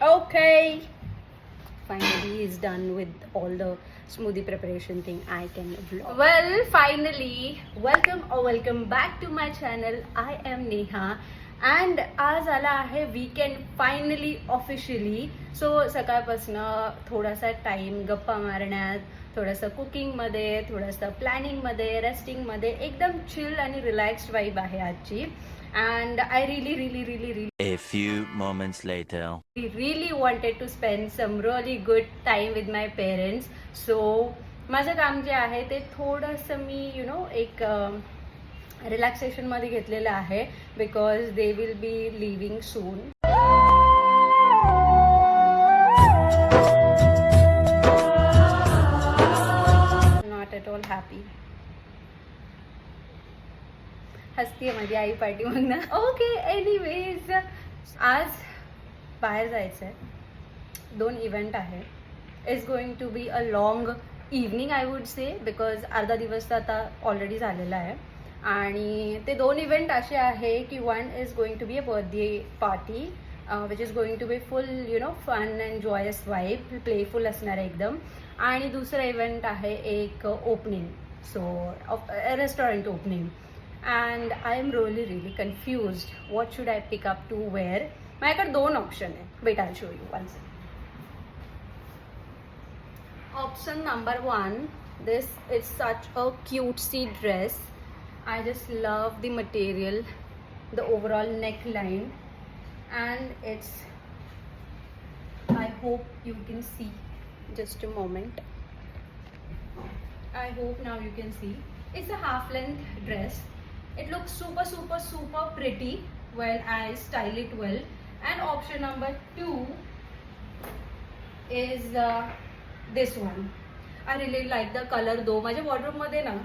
Okay. Finally is done with all the smoothie preparation thing. I can vlog. Well, finally, welcome back to my channel. I am Neha. And आज आला आहे weekend finally officially. सो सकाळपासनं थोडासा time गप्पा मारण्यात, थोडंसं कुकिंगमध्ये, थोडंसं प्लॅनिंगमध्ये, रेस्टिंगमध्ये एकदम chill आणि रिलॅक्स्ड वाईब आहे आजची. And I relief A few moments later. really wanted to spend some really good time with my parents. So माझं काम जे आहे ते थोडंसं मी एक रिलॅक्सेशनमध्ये घेतलेलं आहे because they will be leaving soon. Not at all happy. हसतीये माझी आई पार्टी मग ना. ओके, एनिवेज आज बाहेर जायचं आहे. 2 इव्हेंट आहे. It's going to be a long evening I would say because अर्धा दिवस तर आता ऑलरेडी झालेला आहे. आणि ते 2 इव्हेंट असे आहे की one is going to be a birthday party which is going to be full fun and joyous vibe, playful असणार आहे एकदम. आणि दुसरा इव्हेंट आहे एक opening, so restaurant opening. And I am really confused what should I pick up to wear. माझ्याकडे 2 option आहे. Wait I show you once. Option number 1, this is such a cutesy dress. I just love the material, the overall neckline, and it's, I hope you can see, just a moment, I hope now you can see. It's a half length dress. It looks super pretty when I style it well. And option number 2 is this one. I really like the color though. माझ्या वॉर्डरोबमध्ये ना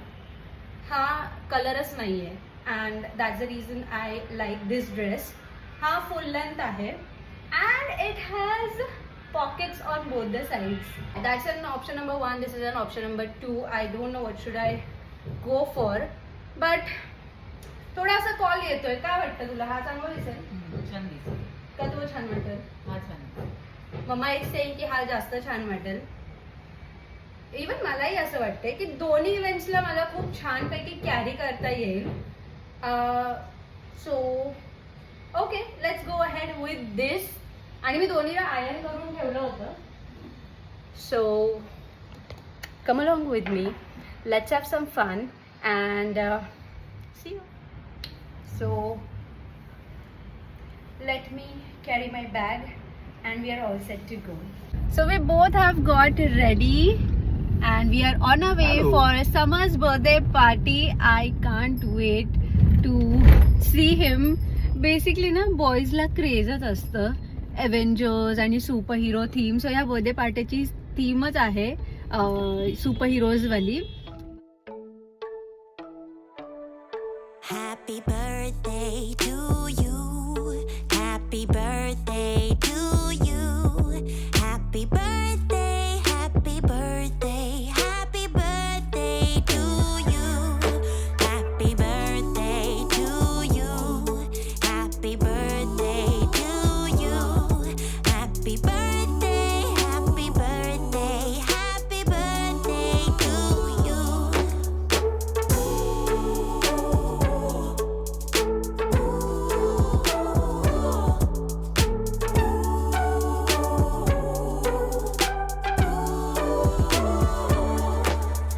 हा कलरच नाही आहे. And that's the reason I like this dress. हा full length आहे and it has pockets on both the sides. That's an option number 1. This is an option number 2. I don't know what should I go for. But थोडासा call येतोय. काय वाटतं तुला? हा चांगला दिसेल? छान दिसेल का तो छान वाटेल? हा छान. मम्मा एक सेम की हा जास्त छान वाटेल. इवन मलाही असं वाटतंय की दोन्ही इव्हेंट्सला मला खूप छानपैकी कॅरी करता येईल. So okay, let's go ahead with this. आणि मी दोन्हीला आयर्न करून ठेवलं होतं. So come along with me, let's have some fun and see you. So let me carry my bag and we are all set to go. So we both have got ready and we are on our way for Samar's birthday party. I can't wait to see him. Basically ना boys ला क्रेजच असतं Avengers आणि super hero theme. सो या birthday पार्टीची थीमच आहे super heroes वाली. Happy birthday to you. Happy birthday to you. Happy birthday, happy birthday, happy birthday to you. Happy birthday to you. Happy birthday to you. Happy birthday, happy birthday, happy birthday to you.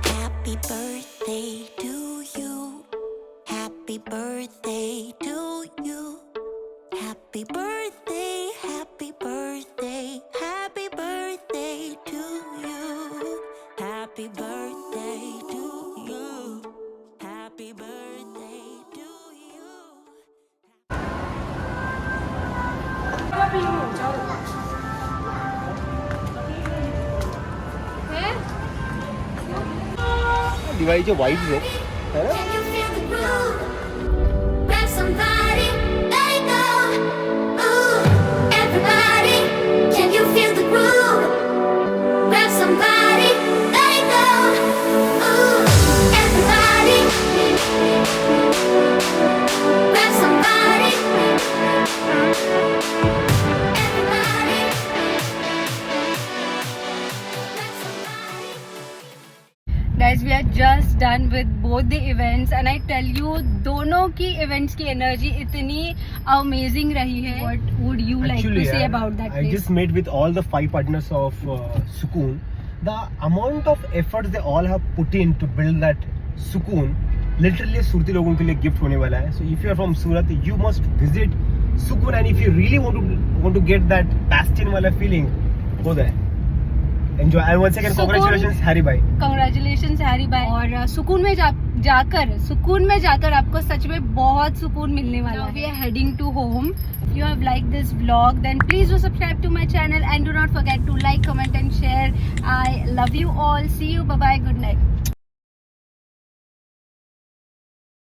Happy birthday to you. Happy birthday to you. Happy birthday, happy birthday, happy birthday to you. Happy birthday to you. Happy birthday to you. दिवाळीचे vibes आहेत. Can you feel the groove? Grab somebody, let it go. Ooh, everybody, can you feel the groove? Grab somebody, let it go. Ooh, everybody, grab somebody. Events and I tell you दोनों की events की energy इतनी amazing रही है. What would you like to say about that I place? just met with all the 5 partners of Sukoon. The amount of efforts they all have put in to build that Sukoon, literally Surti लोगों के लिए gift होने वाला है. So if you are from Surat, you must visit Sukoon, and if you really want to get that bastion वाला feeling, go there. Enjoy. And once again, Sukoon- congratulations, Harry bhai. Congratulations Harry भाई. और सुकून में जाकर आपको सच में बहुत सुकून मिलने वाला है. We are heading to home. If you have liked this vlog, then please do subscribe to my channel and do not forget to like, comment and share. I love you all. See you. Bye bye. Good night.